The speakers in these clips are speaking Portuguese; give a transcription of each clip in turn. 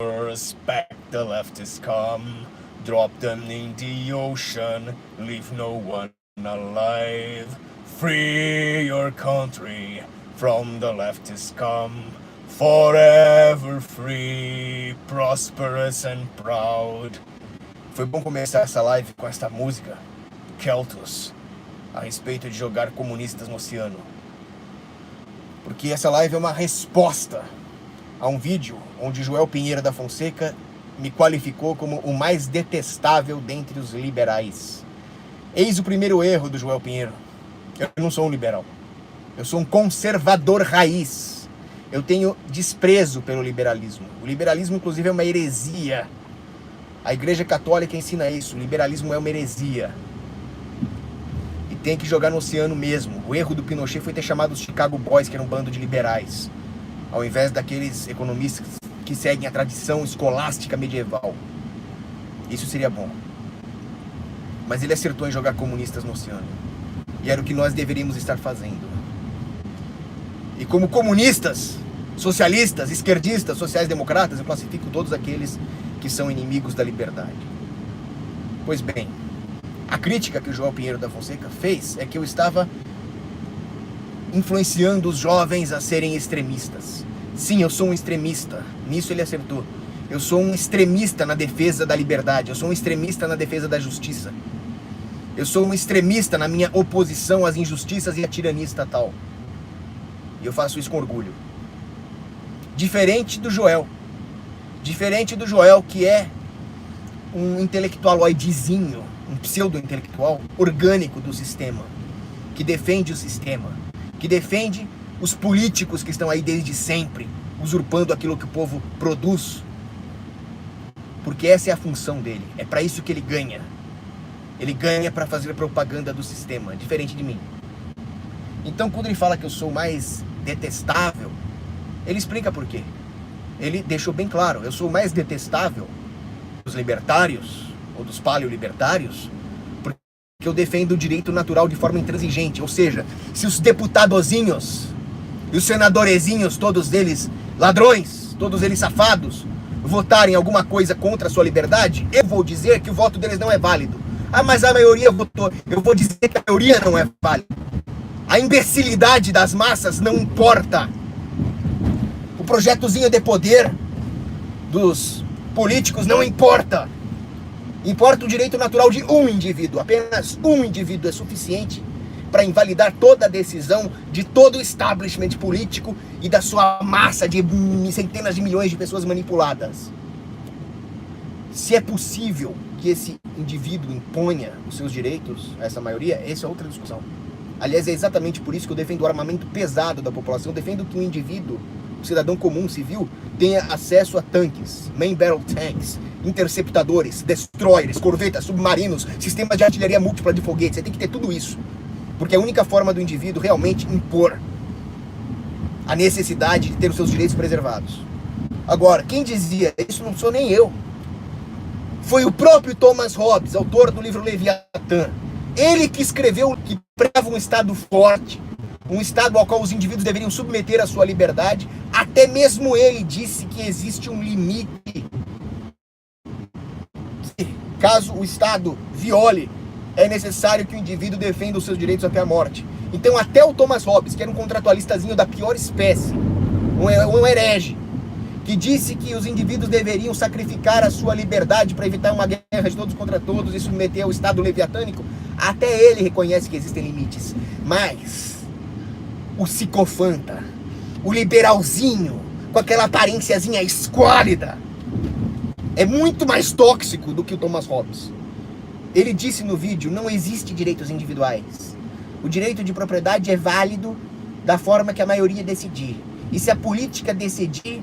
Respect the leftists come, drop them in the ocean, leave no one alive. Free your country from the leftists come, forever free, prosperous and proud. Foi bom começar essa live com esta música, Keltos, a respeito de jogar comunistas no oceano. Porque essa live é uma resposta a um vídeo onde Joel Pinheiro da Fonseca me qualificou como o mais detestável dentre os liberais. Eis o primeiro erro do Joel Pinheiro. Eu não sou um liberal. Eu sou um conservador raiz. Eu tenho desprezo pelo liberalismo. O liberalismo, inclusive, é uma heresia. A Igreja Católica ensina isso. O liberalismo é uma heresia. E tem que jogar no oceano mesmo. O erro do Pinochet foi ter chamado os Chicago Boys, que era um bando de liberais, ao invés daqueles economistas que seguem a tradição escolástica medieval. Isso seria bom. Mas ele acertou em jogar comunistas no oceano. E era o que nós deveríamos estar fazendo. E como comunistas, socialistas, esquerdistas, sociais-democratas, eu classifico todos aqueles que são inimigos da liberdade. Pois bem, a crítica que o Joel Pinheiro da Fonseca fez é que eu estava influenciando os jovens a serem extremistas. Sim, eu sou um extremista. Nisso ele acertou. Eu sou um extremista na defesa da liberdade. Eu sou um extremista na defesa da justiça. Eu sou um extremista na minha oposição às injustiças e à tirania estatal. E eu faço isso com orgulho. Diferente do Joel. Diferente do Joel, que é um intelectualoidezinho, um pseudo-intelectual orgânico do sistema, que defende o sistema, que defende os políticos que estão aí desde sempre, usurpando aquilo que o povo produz. Porque essa é a função dele, é para isso que ele ganha. Ele ganha para fazer propaganda do sistema, diferente de mim. Então, quando ele fala que eu sou mais detestável, ele explica por quê. Ele deixou bem claro, eu sou mais detestável dos libertários, ou dos paleolibertários, porque eu defendo o direito natural de forma intransigente. Ou seja, se os deputadozinhos e os senadorezinhos, todos eles ladrões, todos eles safados, votarem alguma coisa contra a sua liberdade, eu vou dizer que o voto deles não é válido. Ah, mas a maioria votou. Eu vou dizer que a maioria não é válida. A imbecilidade das massas não importa. O projetozinho de poder dos políticos não importa. Importa o direito natural de um indivíduo. Apenas um indivíduo é suficiente para invalidar toda a decisão de todo o establishment político e da sua massa de centenas de milhões de pessoas manipuladas. Se é possível que esse indivíduo imponha os seus direitos a essa maioria, essa é outra discussão. Aliás, é exatamente por isso que eu defendo o armamento pesado da população. Eu defendo que o indivíduo, o cidadão comum, civil, tenha acesso a tanques, main battle tanks, interceptadores, destroyers, corvetas, submarinos, sistemas de artilharia múltipla de foguetes. Você tem que ter tudo isso. Porque é a única forma do indivíduo realmente impor a necessidade de ter os seus direitos preservados. Agora, quem dizia isso não sou nem eu. Foi o próprio Thomas Hobbes, autor do livro Leviatã. Ele que escreveu que preva um Estado forte, um Estado ao qual os indivíduos deveriam submeter a sua liberdade. Até mesmo ele disse que existe um limite. Caso o Estado viole, é necessário que o indivíduo defenda os seus direitos até a morte. Então até o Thomas Hobbes, que era um contratualistazinho da pior espécie, um herege, que disse que os indivíduos deveriam sacrificar a sua liberdade para evitar uma guerra de todos contra todos e submeter ao Estado leviatânico, até ele reconhece que existem limites. Mas o psicofanta, o liberalzinho, com aquela aparênciazinha esquálida, é muito mais tóxico do que o Thomas Hobbes. Ele disse no vídeo, não existe direitos individuais. O direito de propriedade é válido da forma que a maioria decidir. E se a política decidir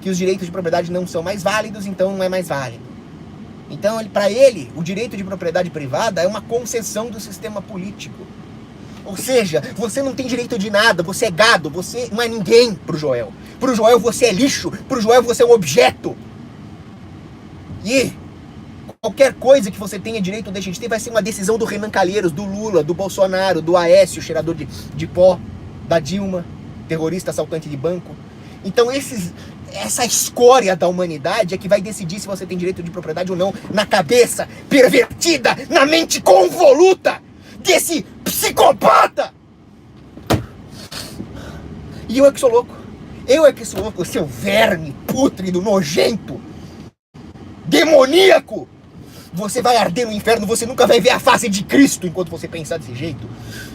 que os direitos de propriedade não são mais válidos, então não é mais válido. Então, para ele, o direito de propriedade privada é uma concessão do sistema político. Ou seja, você não tem direito de nada, você é gado, você não é ninguém pro Joel. Pro Joel você é lixo, pro Joel você é um objeto. E qualquer coisa que você tenha direito ou deixe de ter vai ser uma decisão do Renan Calheiros, do Lula, do Bolsonaro, do Aécio, cheirador de pó, da Dilma, terrorista assaltante de banco. Então essa escória da humanidade é que vai decidir se você tem direito de propriedade ou não, na cabeça pervertida, na mente convoluta desse psicopata. E eu é que sou louco. Eu é que sou louco, seu verme pútrido, nojento, demoníaco. Você vai arder no inferno, você nunca vai ver a face de Cristo enquanto você pensar desse jeito.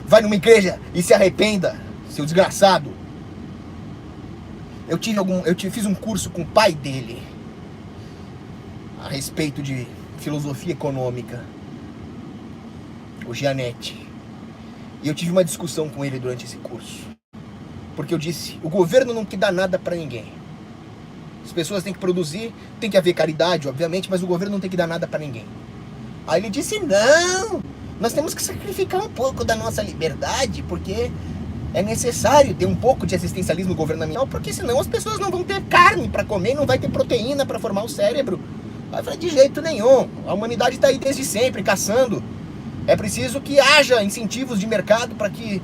Vai numa igreja e se arrependa, seu desgraçado. Eu fiz um curso com o pai dele a respeito de filosofia econômica, o Gianetti. E eu tive uma discussão com ele durante esse curso. Porque eu disse, o governo não quer dar nada pra ninguém. As pessoas têm que produzir, tem que haver caridade, obviamente, mas o governo não tem que dar nada pra ninguém. Aí ele disse, não, nós temos que sacrificar um pouco da nossa liberdade, porque é necessário ter um pouco de assistencialismo governamental, porque senão as pessoas não vão ter carne pra comer, não vai ter proteína pra formar o cérebro. Aí eu falei, de jeito nenhum, a humanidade está aí desde sempre, caçando. É preciso que haja incentivos de mercado para que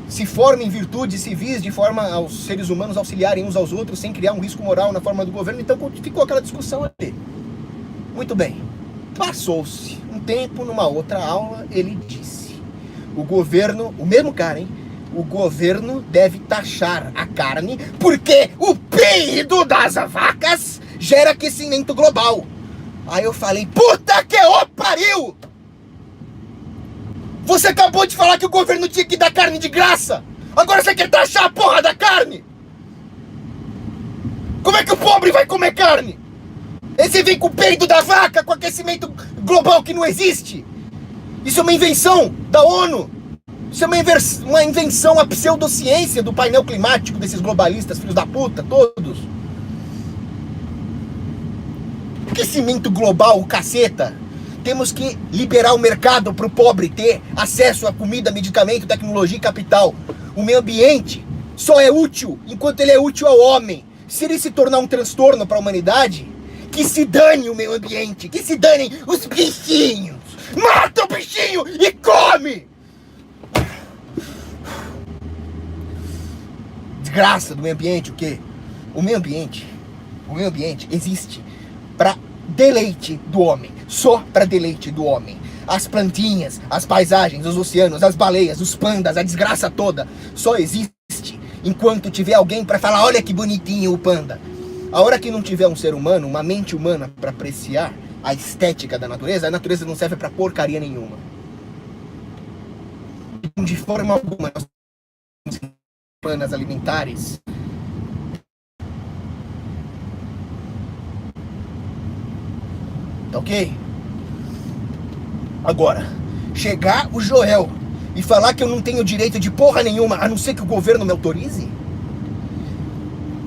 se formem virtudes civis de forma aos seres humanos auxiliarem uns aos outros sem criar um risco moral na forma do governo. Então ficou aquela discussão ali. Muito bem. Passou-se um tempo, numa outra aula, ele disse, o governo, o mesmo cara, hein? O governo deve taxar a carne porque o peido das vacas gera aquecimento global. Aí eu falei, puta que o pariu! Você acabou de falar que o governo tinha que dar carne de graça. Agora você quer taxar a porra da carne? Como é que o pobre vai comer carne? Esse vem com o peido da vaca, com aquecimento global que não existe. Isso é uma invenção da ONU. Isso é uma invenção, a pseudociência do painel climático desses globalistas, filhos da puta, todos. Aquecimento global, caceta. Temos que liberar o mercado para o pobre ter acesso a comida, medicamento, tecnologia e capital. O meio ambiente só é útil enquanto ele é útil ao homem. Se ele se tornar um transtorno para a humanidade, que se dane o meio ambiente, que se danem os bichinhos. Mata o bichinho e come! Desgraça do meio ambiente, o quê? O meio ambiente existe para deleite do homem, só para deleite do homem. As plantinhas, as paisagens, os oceanos, as baleias, os pandas, a desgraça toda, só existe enquanto tiver alguém para falar, olha que bonitinho o panda. A hora que não tiver um ser humano, uma mente humana para apreciar a estética da natureza, a natureza não serve para porcaria nenhuma. De forma alguma, nós temos planas alimentares. Tá ok? Agora, chegar o Joel e falar que eu não tenho direito de porra nenhuma, a não ser que o governo me autorize?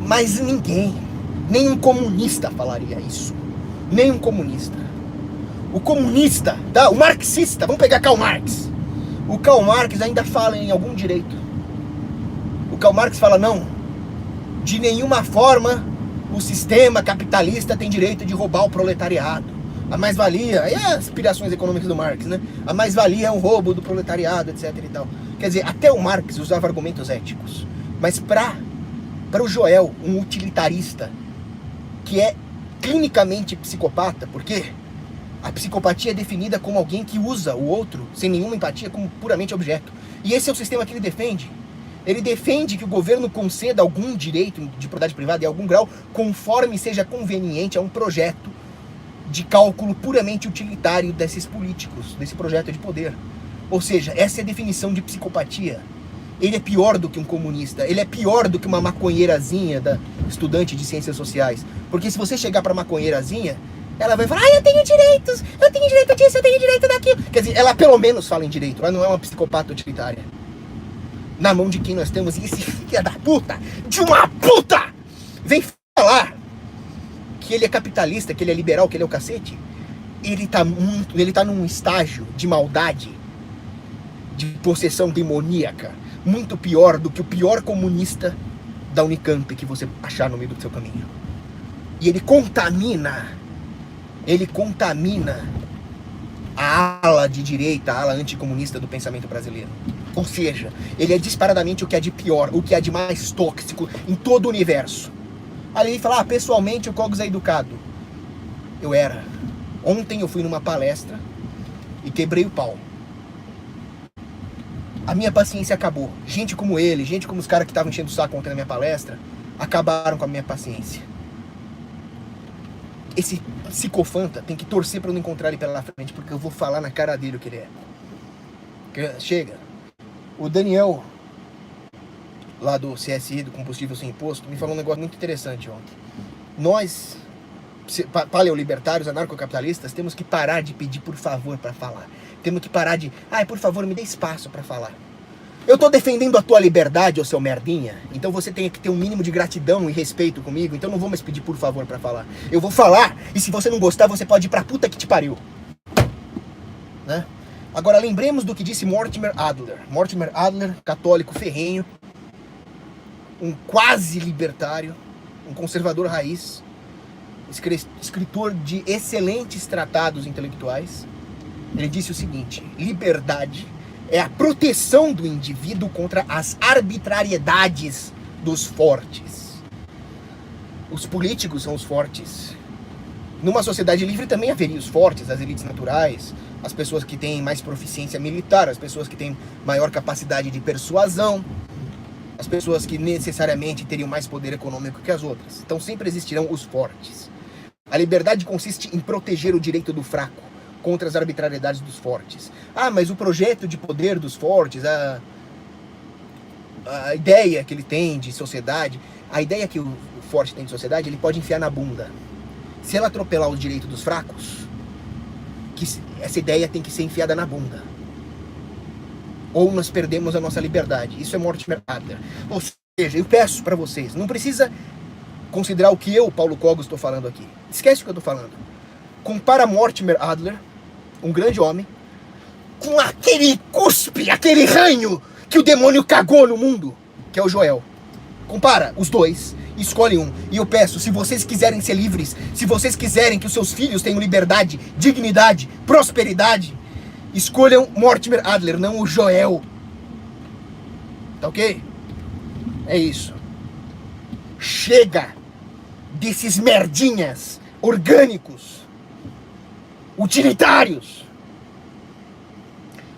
Mas ninguém, nem um comunista falaria isso. Nem um comunista. O comunista, tá? O marxista, vamos pegar Karl Marx. O Karl Marx ainda fala em algum direito. O Karl Marx fala, não, de nenhuma forma o sistema capitalista tem direito de roubar o proletariado. A mais-valia, e as aspirações econômicas do Marx, né? A mais-valia é o roubo do proletariado, etc e tal. Quer dizer, até o Marx usava argumentos éticos. Mas para o Joel, um utilitarista, que é clinicamente psicopata, porque a psicopatia é definida como alguém que usa o outro, sem nenhuma empatia, como puramente objeto. E esse é o sistema que ele defende. Ele defende que o governo conceda algum direito de propriedade privada em algum grau, conforme seja conveniente a um projeto de cálculo puramente utilitário desses políticos, desse projeto de poder. Ou seja, essa é a definição de psicopatia. Ele é pior do que um comunista, ele é pior do que uma maconheirazinha da estudante de ciências sociais. Porque se você chegar pra maconheirazinha, ela vai falar, eu tenho direitos, eu tenho direito disso, eu tenho direito daquilo. Quer dizer, ela pelo menos fala em direito, ela não é uma psicopata utilitária. Na mão de quem nós temos esse filho da puta, de uma puta, vem falar que ele é capitalista, que ele é liberal, que ele é o cacete. Ele tá num estágio de maldade, de possessão demoníaca, muito pior do que o pior comunista da Unicamp que você achar no meio do seu caminho. E ele contamina a ala de direita, a ala anticomunista do pensamento brasileiro. Ou seja, ele é disparadamente o que há de pior, o que há de mais tóxico em todo o universo. Aí ele fala, pessoalmente o Cogos é educado. Eu era. Ontem eu fui numa palestra e quebrei o pau. A minha paciência acabou. Gente como ele, gente como os caras que estavam enchendo o saco ontem na minha palestra, acabaram com a minha paciência. Esse psicofanta tem que torcer pra eu não encontrar ele pela frente, porque eu vou falar na cara dele o que ele é. Chega. O Daniel, lá do CSI, do Combustível Sem Imposto, me falou um negócio muito interessante ontem. Nós, paleolibertários, anarcocapitalistas, temos que parar de pedir por favor pra falar. Temos que parar de, por favor, me dê espaço pra falar. Eu tô defendendo a tua liberdade, ô seu merdinha, então você tem que ter um mínimo de gratidão e respeito comigo, então não vou mais pedir por favor pra falar. Eu vou falar, e se você não gostar, você pode ir pra puta que te pariu. Né? Agora lembremos do que disse Mortimer Adler. Mortimer Adler, católico ferrenho, um quase libertário, um conservador raiz, escritor de excelentes tratados intelectuais. Ele disse o seguinte: liberdade é a proteção do indivíduo contra as arbitrariedades dos fortes. Os políticos são os fortes. Numa sociedade livre também haveria os fortes, as elites naturais, as pessoas que têm mais proficiência militar, as pessoas que têm maior capacidade de persuasão, as pessoas que necessariamente teriam mais poder econômico que as outras. Então sempre existirão os fortes. A liberdade consiste em proteger o direito do fraco contra as arbitrariedades dos fortes. Mas o projeto de poder dos fortes, a ideia que ele tem de sociedade, a ideia que o forte tem de sociedade, ele pode enfiar na bunda. Se ela atropelar o direito dos fracos, essa ideia tem que ser enfiada na bunda. Ou nós perdemos a nossa liberdade. Isso é Mortimer Adler. Ou seja, eu peço para vocês, não precisa considerar o que eu, Paulo Cogos, estou falando aqui. Esquece o que eu estou falando. Compara Mortimer Adler, um grande homem, com aquele cuspe, aquele ranho que o demônio cagou no mundo, que é o Joel. Compara os dois, escolhe um. E eu peço, se vocês quiserem ser livres, se vocês quiserem que os seus filhos tenham liberdade, dignidade, prosperidade, escolham Mortimer Adler, não o Joel. Tá ok? É isso. Chega desses merdinhas orgânicos, utilitários.